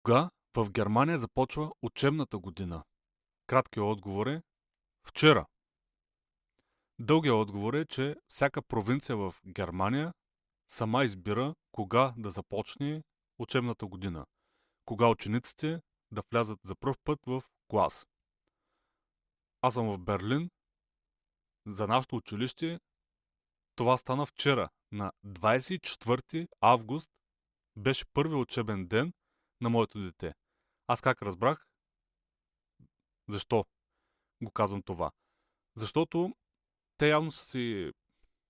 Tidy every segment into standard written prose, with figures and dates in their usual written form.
Кога в Германия започва учебната година? Краткият отговор е вчера. Дългият отговор е, че всяка провинция в Германия сама избира кога да започне учебната година. Кога учениците да влязат за пръв път в клас. Аз съм в Берлин. За нашето училище това стана вчера. На 24 август беше първият учебен ден на моето дете. Аз как разбрах? Защо го казвам това? Защото те явно са си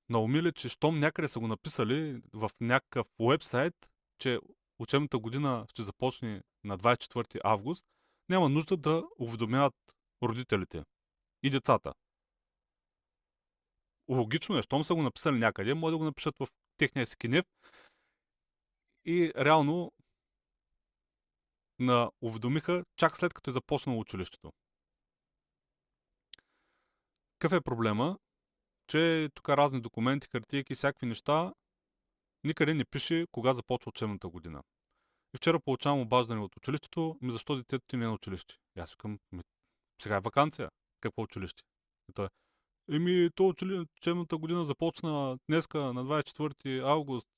наумили, че щом някъде са го написали в някакъв уебсайт, че учебната година ще започне на 24 август, няма нужда да уведомяват родителите и децата. Логично е, щом са го написали някъде, може да го напишат в техния си кенев и реално уведомиха чак след като е започнало училището. Какъв е проблема? Че тук разни документи, хартийки, всякакви неща, никъде не пише кога започва учебната година. И вчера получавам обаждане от училището, защо детето ти не е на училище? И аз викам, сега е ваканция. Какво училище? И той, учебната година започна днеска на 24 август.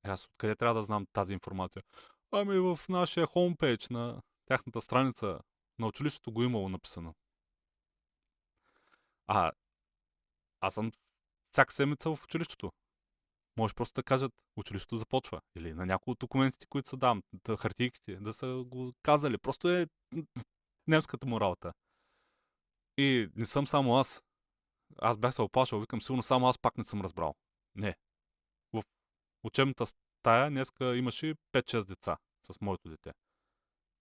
И аз откъде трябва да знам тази информация? В нашия хомпейдж на тяхната страница на училището го имало написано. Аз съм всяка седмица в училището. Може просто да кажат, училището започва. Или на някои от документите, които са дам, хартийките, да са го казали. Просто е немската му работа. И не съм само аз. Аз бях се опашал, викам, сигурно само аз пак не съм разбрал. Не. В учебната стая днеска имаше 5-6 деца с моето дете.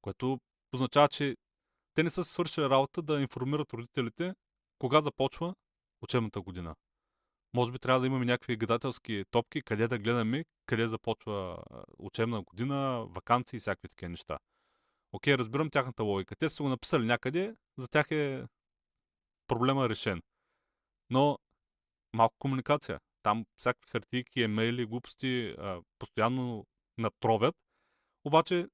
Което означава, че те не са свършили работа да информират родителите кога започва учебната година. Може би трябва да имаме някакви гадателски топки, къде да гледаме, къде започва учебна година, ваканции и всякакви такива неща. Окей, разбирам тяхната логика. Те са го написали някъде, за тях е проблема решен. Но малко комуникация. Там всякакви хартийки, емейли, глупости постоянно натровят. Обаче,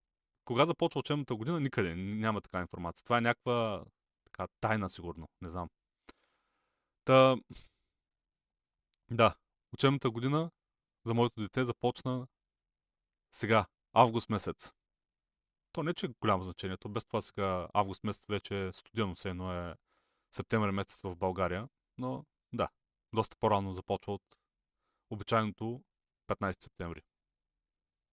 кога започва учебната година, никъде няма такава информация. Това е някаква така тайна, сигурно. Не знам. Да, учебната година за моето дете започна сега, август месец. То не че е голямо значение, то без това сега август месец вече е студено, все едно е септември месец в България, но да, доста по-рано започва от обичайното 15 септември.